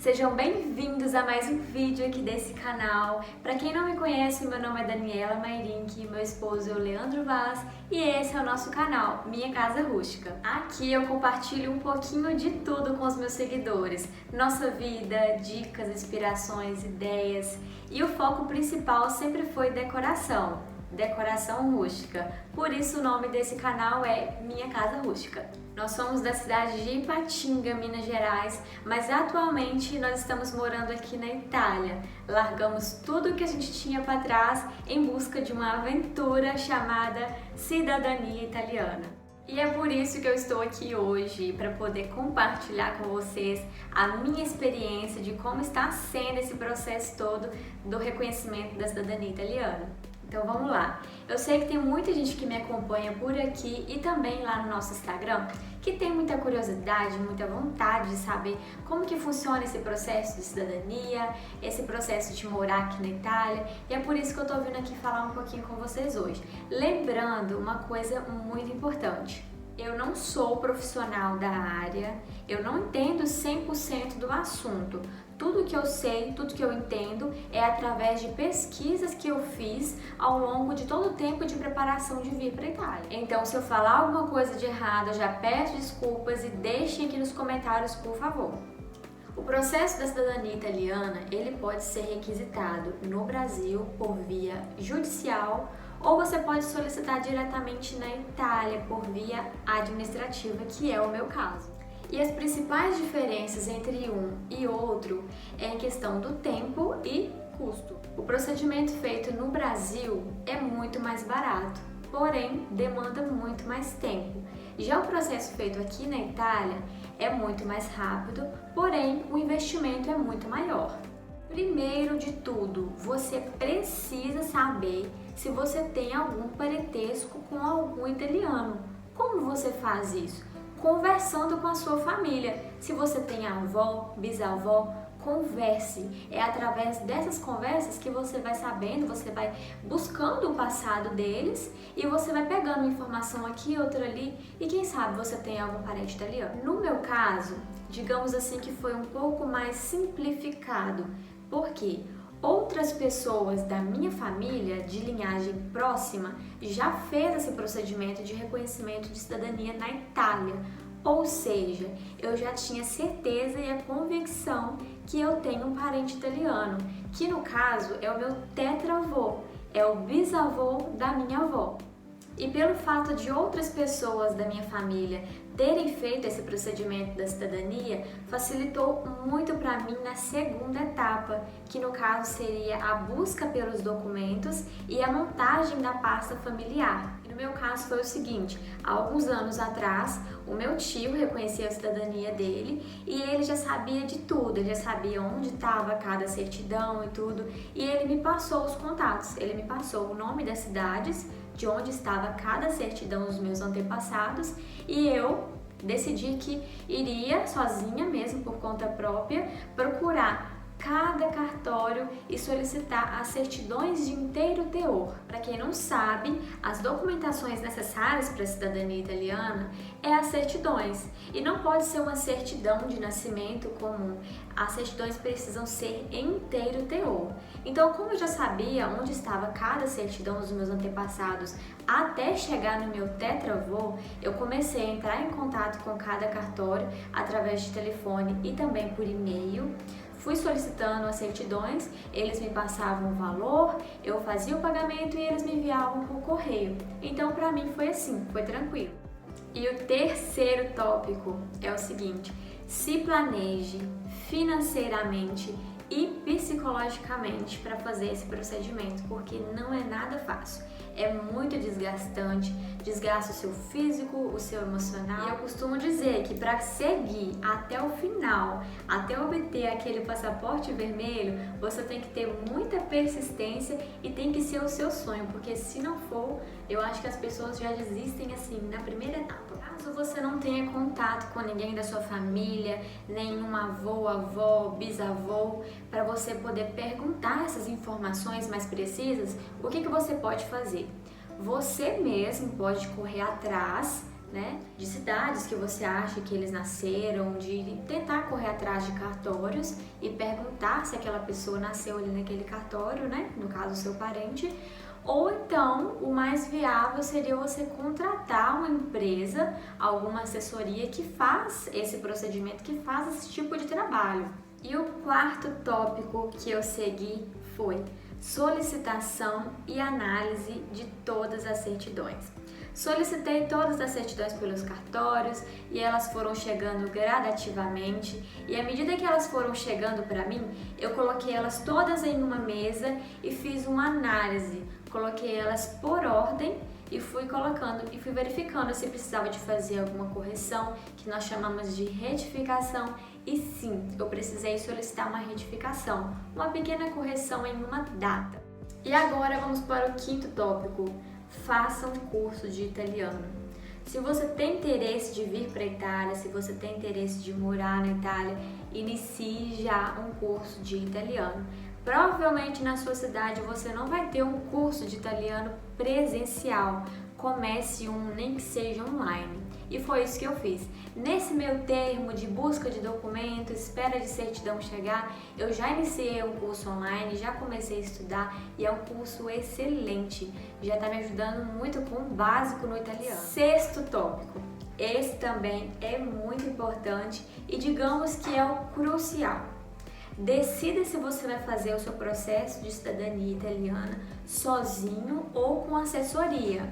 Sejam bem-vindos a mais um vídeo aqui desse canal. Para quem não me conhece, meu nome é Daniela Mairink, meu esposo é o Leandro Vaz e esse é o nosso canal, Minha Casa Rústica. Aqui eu compartilho um pouquinho de tudo com os meus seguidores, nossa vida, dicas, inspirações, ideias, e o foco principal sempre foi decoração rústica. Por isso o nome desse canal é Minha Casa Rústica. Nós somos da cidade de Ipatinga, Minas Gerais, mas atualmente nós estamos morando aqui na Itália. Largamos tudo que a gente tinha para trás em busca de uma aventura chamada cidadania italiana. E é por isso que eu estou aqui hoje, para poder compartilhar com vocês a minha experiência de como está sendo esse processo todo do reconhecimento da cidadania italiana. Então vamos lá. Eu sei que tem muita gente que me acompanha por aqui e também lá no nosso Instagram que tem muita curiosidade, muita vontade de saber como que funciona esse processo de cidadania, esse processo de morar aqui na Itália, e é por isso que eu tô vindo aqui falar um pouquinho com vocês hoje. Lembrando uma coisa muito importante. Eu não sou profissional da área, eu não entendo 100% do assunto. Tudo que eu sei, tudo que eu entendo é através de pesquisas que eu fiz ao longo de todo o tempo de preparação de vir para a Itália. Então, se eu falar alguma coisa de errado, eu já peço desculpas e deixem aqui nos comentários, por favor. O processo da cidadania italiana, ele pode ser requisitado no Brasil por via judicial ou você pode solicitar diretamente na Itália por via administrativa, que é o meu caso. E as principais diferenças entre um e outro é em questão do tempo e custo. O procedimento feito no Brasil é muito mais barato, porém demanda muito mais tempo. Já o processo feito aqui na Itália é muito mais rápido, porém o investimento é muito maior. Primeiro de tudo, você precisa saber se você tem algum parentesco com algum italiano. Como você faz isso? Conversando com a sua família. Se você tem avó, bisavó, converse. É através dessas conversas que você vai sabendo, você vai buscando o passado deles e você vai pegando informação aqui, outra ali, e quem sabe você tem algum parente italiano. No meu caso, digamos assim que foi um pouco mais simplificado, porque outras pessoas da minha família, de linhagem próxima, já fez esse procedimento de reconhecimento de cidadania na Itália. Ou seja, eu já tinha certeza e a convicção que eu tenho um parente italiano, que no caso é o meu tetravô, é o bisavô da minha avó. E pelo fato de outras pessoas da minha família terem feito esse procedimento da cidadania, facilitou muito para mim na segunda etapa, que no caso seria a busca pelos documentos e a montagem da pasta familiar. E no meu caso foi o seguinte: há alguns anos atrás, o meu tio reconhecia a cidadania dele e ele já sabia de tudo, ele já sabia onde estava cada certidão e tudo, e ele me passou os contatos, ele me passou o nome das cidades, de onde estava cada certidão dos meus antepassados, e eu decidi que iria sozinha mesmo, por conta própria, procurar cada cartório e solicitar as certidões de inteiro teor. Para quem não sabe, as documentações necessárias para a cidadania italiana é as certidões, e não pode ser uma certidão de nascimento comum. As certidões precisam ser em inteiro teor. Então, como eu já sabia onde estava cada certidão dos meus antepassados até chegar no meu tetravô, eu comecei a entrar em contato com cada cartório através de telefone e também por e-mail. Fui solicitando as certidões, eles me passavam o valor, eu fazia o pagamento e eles me enviavam por correio. Então, para mim foi assim, foi tranquilo. E o terceiro tópico é o seguinte: se planeje financeiramente e psicologicamente para fazer esse procedimento, porque não é nada fácil. É muito desgastante, desgasta o seu físico, o seu emocional. E eu costumo dizer que para seguir até o final, até obter aquele passaporte vermelho, você tem que ter muita persistência e tem que ser o seu sonho, porque se não for, eu acho que as pessoas já desistem assim na primeira etapa. Caso você não tenha contato com ninguém da sua família, nenhum avô, avó, bisavô, para você poder perguntar essas informações mais precisas, o que você pode fazer? Você mesmo pode correr atrás né? De cidades que você acha que eles nasceram, de tentar correr atrás de cartórios e perguntar se aquela pessoa nasceu ali naquele cartório, né? No caso, o seu parente. Ou então, o mais viável seria você contratar uma empresa, alguma assessoria que faz esse procedimento, que faz esse tipo de trabalho. E o quarto tópico que eu segui foi solicitação e análise de todas as certidões. Solicitei todas as certidões pelos cartórios e elas foram chegando gradativamente, e à medida que elas foram chegando para mim, eu coloquei elas todas em uma mesa e fiz uma análise. Coloquei elas por ordem e fui colocando e fui verificando se precisava de fazer alguma correção, que nós chamamos de retificação. E sim, eu precisei solicitar uma retificação, uma pequena correção em uma data. E agora vamos para o quinto tópico: faça um curso de italiano. Se você tem interesse de vir para a Itália, se você tem interesse de morar na Itália, inicie já um curso de italiano. Provavelmente na sua cidade você não vai ter um curso de italiano presencial. Comece um, nem que seja online. E foi isso que eu fiz. Nesse meu termo de busca de documento, espera de certidão chegar, eu já iniciei um curso online, já comecei a estudar e é um curso excelente. Já está me ajudando muito com o básico no italiano. Sexto tópico. Esse também é muito importante e digamos que é o crucial. Decida se você vai fazer o seu processo de cidadania italiana sozinho ou com assessoria.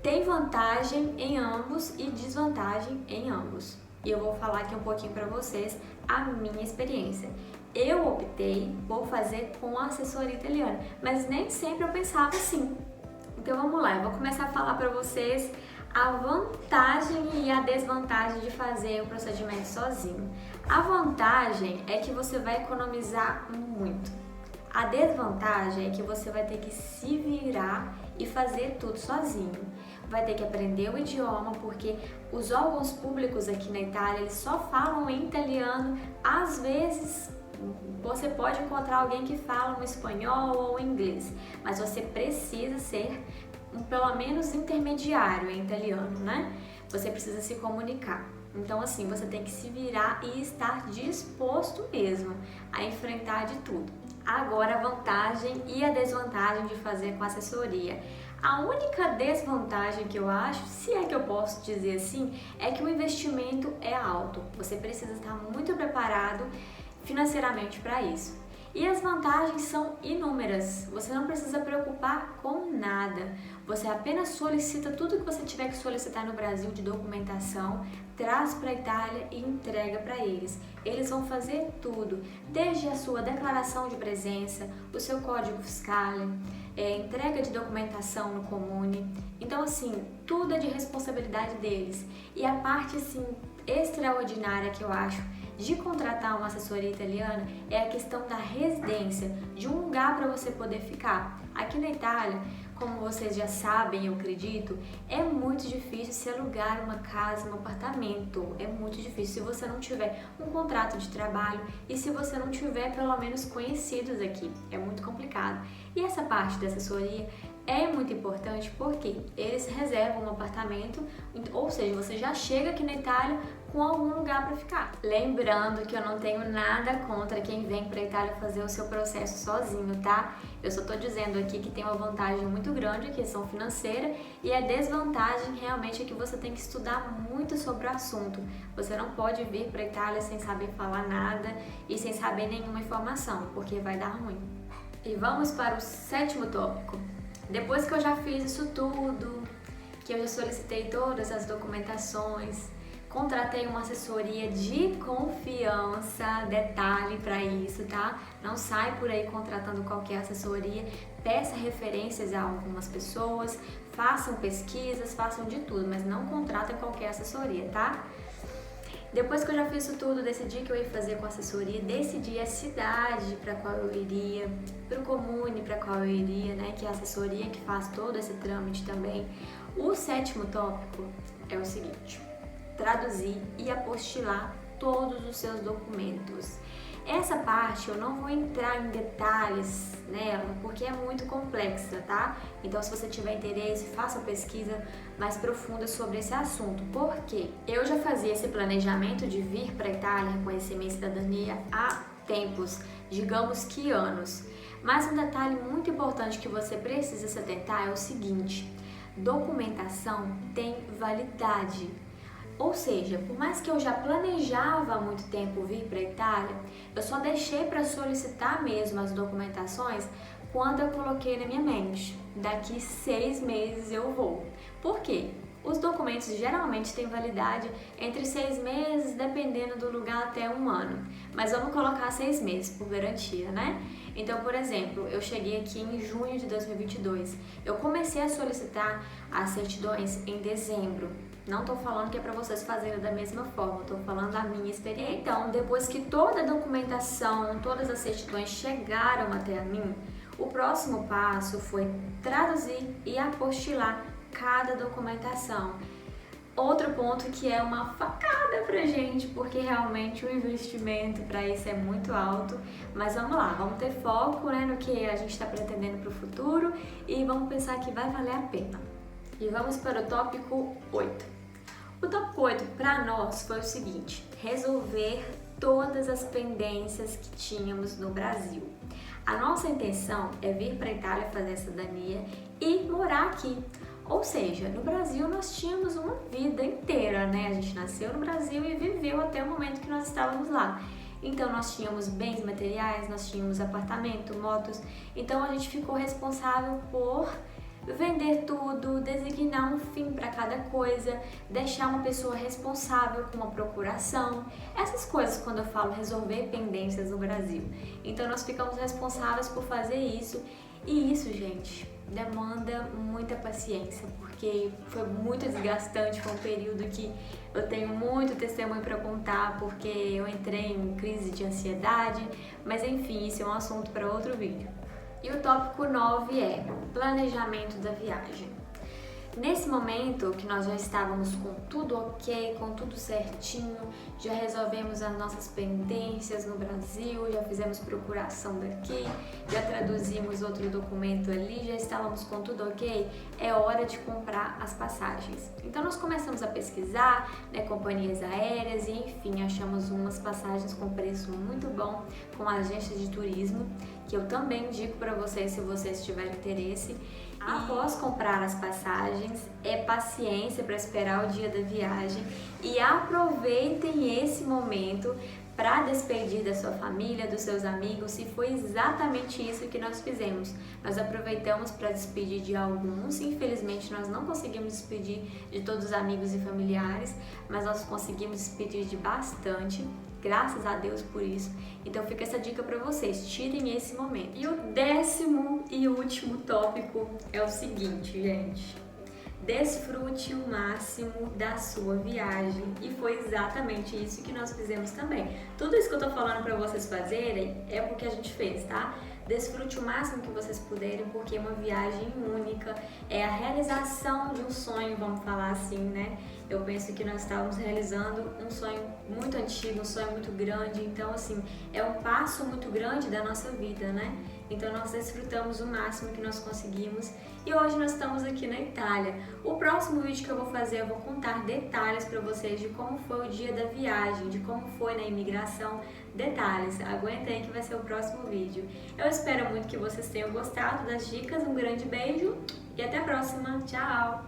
Tem vantagem em ambos e desvantagem em ambos. E eu vou falar aqui um pouquinho para vocês a minha experiência. Eu optei por fazer com a assessoria italiana, mas nem sempre eu pensava assim. Então vamos lá, eu vou começar a falar para vocês a vantagem e a desvantagem de fazer o procedimento sozinho. A vantagem é que você vai economizar muito. A desvantagem é que você vai ter que se virar e fazer tudo sozinho. Vai ter que aprender o idioma, porque os órgãos públicos aqui na Itália, eles só falam em italiano. Às vezes você pode encontrar alguém que fala um espanhol ou inglês, mas você precisa ser pelo menos intermediário em italiano, né? Você precisa se comunicar. Então, assim, você tem que se virar e estar disposto mesmo a enfrentar de tudo. Agora, a vantagem e a desvantagem de fazer com assessoria. A única desvantagem que eu acho, se é que eu posso dizer assim, é que o investimento é alto. Você precisa estar muito preparado financeiramente para isso. E as vantagens são inúmeras. Você não precisa preocupar com nada. Você apenas solicita tudo que você tiver que solicitar no Brasil de documentação, traz para a Itália e entrega para eles. Eles vão fazer tudo, desde a sua declaração de presença, o seu código fiscal, entrega de documentação no Comune. Então, assim, tudo é de responsabilidade deles. E a parte, assim, extraordinária que eu acho de contratar uma assessoria italiana é a questão da residência, de um lugar para você poder ficar. Aqui na Itália, como vocês já sabem, eu acredito, é muito difícil se alugar uma casa, um apartamento. É muito difícil se você não tiver um contrato de trabalho e se você não tiver pelo menos conhecidos aqui. É muito complicado. E essa parte da assessoria é muito importante porque eles reservam um apartamento, ou seja, você já chega aqui na Itália com algum lugar para ficar. Lembrando que eu não tenho nada contra quem vem para a Itália fazer o seu processo sozinho, tá? Eu só tô dizendo aqui que tem uma vantagem muito grande, a questão financeira, e a desvantagem realmente é que você tem que estudar muito sobre o assunto. Você não pode vir para a Itália sem saber falar nada e sem saber nenhuma informação, porque vai dar ruim. E vamos para o sétimo tópico. Depois que eu já fiz isso tudo, que eu já solicitei todas as documentações, contratei uma assessoria de confiança, detalhe para isso, tá? Não sai por aí contratando qualquer assessoria, peça referências a algumas pessoas, façam pesquisas, façam de tudo, mas não contratem qualquer assessoria, tá? Depois que eu já fiz isso tudo, decidi que eu ia fazer com assessoria, decidi a cidade para qual eu iria, para o comune para qual eu iria, né, que é a assessoria que faz todo esse trâmite também. O sétimo tópico é o seguinte: traduzir e apostilar todos os seus documentos. Essa parte eu não vou entrar em detalhes nela, porque é muito complexa, tá? Então, se você tiver interesse, faça uma pesquisa mais profunda sobre esse assunto. Porque eu já fazia esse planejamento de vir para a Itália, conhecer minha cidadania há tempos, digamos que anos. Mas um detalhe muito importante que você precisa se atentar é o seguinte: documentação tem validade. Ou seja, por mais que eu já planejava há muito tempo vir para a Itália, eu só deixei para solicitar mesmo as documentações quando eu coloquei na minha mente: daqui 6 meses eu vou. Por quê? Os documentos geralmente têm validade entre 6 meses, dependendo do lugar, até 1 ano. Mas vamos colocar 6 meses por garantia, né? Então, por exemplo, eu cheguei aqui em junho de 2022. Eu comecei a solicitar as certidões em dezembro. Não estou falando que é para vocês fazerem da mesma forma, estou falando da minha experiência. Então, depois que toda a documentação, todas as certidões chegaram até a mim, o próximo passo foi traduzir e apostilar cada documentação. Outro ponto que é uma facada pra gente, porque realmente o investimento para isso é muito alto, mas vamos lá, vamos ter foco, né, no que a gente está pretendendo para o futuro e vamos pensar que vai valer a pena. E vamos para o tópico 8. O tópico 8 para nós foi o seguinte: resolver todas as pendências que tínhamos no Brasil. A nossa intenção é vir para a Itália fazer a cidadania e morar aqui. Ou seja, no Brasil nós tínhamos uma vida inteira, né? A gente nasceu no Brasil e viveu até o momento que nós estávamos lá. Então nós tínhamos bens materiais, nós tínhamos apartamento, motos. Então a gente ficou responsável por vender tudo, designar um fim para cada coisa, deixar uma pessoa responsável com uma procuração. Essas coisas quando eu falo resolver pendências no Brasil. Então nós ficamos responsáveis por fazer isso. E isso, gente, demanda muita paciência, porque foi muito desgastante, foi um período que eu tenho muito testemunho para contar, porque eu entrei em crise de ansiedade, mas enfim, isso é um assunto para outro vídeo. E o tópico 9 é planejamento da viagem. Nesse momento que nós já estávamos com tudo ok, com tudo certinho, já resolvemos as nossas pendências no Brasil, já fizemos procuração daqui, já traduzimos outro documento ali, já estávamos com tudo ok, é hora de comprar as passagens. Então nós começamos a pesquisar, né, companhias aéreas e enfim, achamos umas passagens com preço muito bom com agências de turismo, que eu também indico para vocês se vocês tiverem interesse. Após comprar as passagens, é paciência para esperar o dia da viagem e aproveitem esse momento para despedir da sua família, dos seus amigos, e foi exatamente isso que nós fizemos. Nós aproveitamos para despedir de alguns, infelizmente nós não conseguimos despedir de todos os amigos e familiares, mas nós conseguimos despedir de bastante. Graças a Deus por isso. Então fica essa dica para vocês, tirem esse momento. E o 10º e último tópico é o seguinte, gente: desfrute o máximo da sua viagem. E foi exatamente isso que nós fizemos também. Tudo isso que eu tô falando para vocês fazerem é porque a gente fez, tá? Desfrute o máximo que vocês puderem, porque é uma viagem única, é a realização de um sonho, vamos falar assim, né? Eu penso que nós estávamos realizando um sonho muito antigo, um sonho muito grande, então assim, é um passo muito grande da nossa vida, né? Então nós desfrutamos o máximo que nós conseguimos e hoje nós estamos aqui na Itália. O próximo vídeo que eu vou fazer, eu vou contar detalhes para vocês de como foi o dia da viagem, de como foi na imigração, detalhes. Aguenta aí que vai ser o próximo vídeo. Eu espero muito que vocês tenham gostado das dicas, um grande beijo e até a próxima. Tchau!